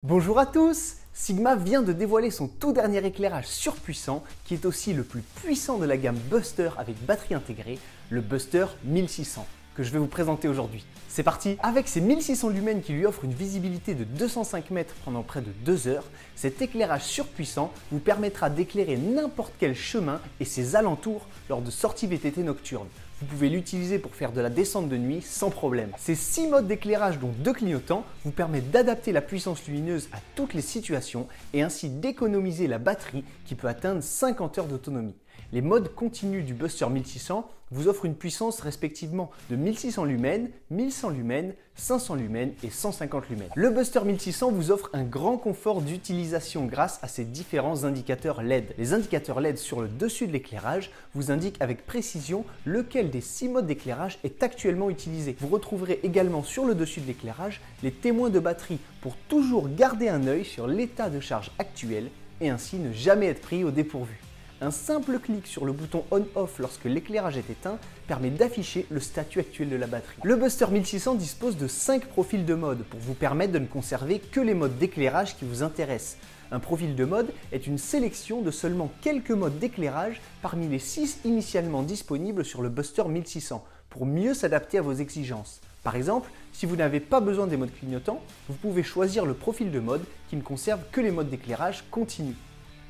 Bonjour à tous! Sigma vient de dévoiler son tout dernier éclairage surpuissant qui est aussi le plus puissant de la gamme Buster avec batterie intégrée, le Buster 1600 que je vais vous présenter aujourd'hui. C'est parti! Avec ses 1600 lumens qui lui offrent une visibilité de 205 mètres pendant près de 2 heures, cet éclairage surpuissant vous permettra d'éclairer n'importe quel chemin et ses alentours lors de sorties VTT nocturnes. Vous pouvez l'utiliser pour faire de la descente de nuit sans problème. Ces 6 modes d'éclairage dont 2 clignotants vous permettent d'adapter la puissance lumineuse à toutes les situations et ainsi d'économiser la batterie qui peut atteindre 50 heures d'autonomie. Les modes continus du Buster 1600 vous offrent une puissance respectivement de 1600 lumens, 1100 lumens, 500 lumens et 150 lumens. Le Buster 1600 vous offre un grand confort d'utilisation grâce à ses différents indicateurs LED. Les indicateurs LED sur le dessus de l'éclairage vous indiquent avec précision lequel des 6 modes d'éclairage est actuellement utilisé. Vous retrouverez également sur le dessus de l'éclairage les témoins de batterie pour toujours garder un œil sur l'état de charge actuel et ainsi ne jamais être pris au dépourvu. Un simple clic sur le bouton on-off lorsque l'éclairage est éteint permet d'afficher le statut actuel de la batterie. Le Buster 1600 dispose de 5 profils de mode pour vous permettre de ne conserver que les modes d'éclairage qui vous intéressent. Un profil de mode est une sélection de seulement quelques modes d'éclairage parmi les 6 initialement disponibles sur le Buster 1600 pour mieux s'adapter à vos exigences. Par exemple, si vous n'avez pas besoin des modes clignotants, vous pouvez choisir le profil de mode qui ne conserve que les modes d'éclairage continu.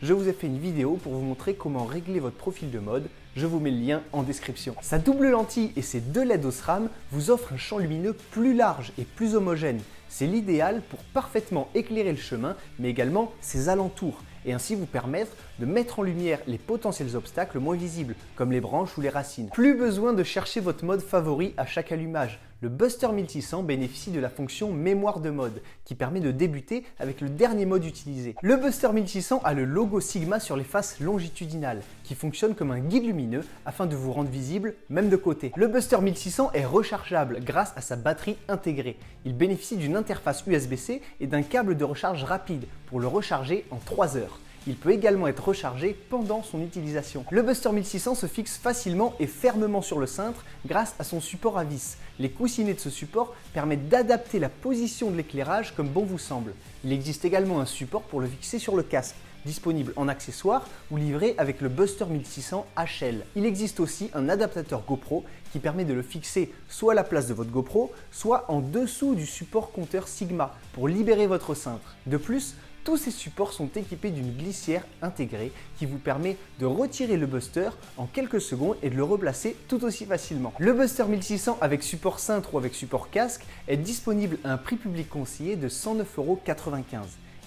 Je vous ai fait une vidéo pour vous montrer comment régler votre profil de mode, je vous mets le lien en description. Sa double lentille et ses 2 LED OSRAM vous offrent un champ lumineux plus large et plus homogène. C'est l'idéal pour parfaitement éclairer le chemin mais également ses alentours et ainsi vous permettre de mettre en lumière les potentiels obstacles moins visibles comme les branches ou les racines. Plus besoin de chercher votre mode favori à chaque allumage. Le Buster 1600 bénéficie de la fonction mémoire de mode qui permet de débuter avec le dernier mode utilisé. Le Buster 1600 a le logo Sigma sur les faces longitudinales qui fonctionne comme un guide lumineux afin de vous rendre visible même de côté. Le Buster 1600 est rechargeable grâce à sa batterie intégrée. Il bénéficie d'une interface USB-C et d'un câble de recharge rapide pour le recharger en 3 heures. Il peut également être rechargé pendant son utilisation. Le Buster 1600 se fixe facilement et fermement sur le cintre grâce à son support à vis. Les coussinets de ce support permettent d'adapter la position de l'éclairage comme bon vous semble. Il existe également un support pour le fixer sur le casque, disponible en accessoire ou livré avec le Buster 1600 HL. Il existe aussi un adaptateur GoPro qui permet de le fixer soit à la place de votre GoPro, soit en dessous du support compteur Sigma pour libérer votre cintre. De plus, tous ces supports sont équipés d'une glissière intégrée qui vous permet de retirer le Buster en quelques secondes et de le replacer tout aussi facilement. Le Buster 1600 avec support cintre ou avec support casque est disponible à un prix public conseillé de 109,95 €.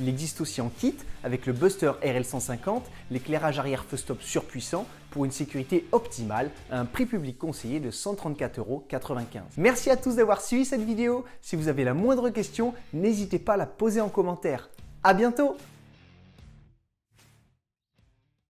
Il existe aussi en kit avec le Buster RL150, l'éclairage arrière feu stop surpuissant pour une sécurité optimale à un prix public conseillé de 134,95 €. Merci à tous d'avoir suivi cette vidéo. Si vous avez la moindre question, n'hésitez pas à la poser en commentaire. À bientôt!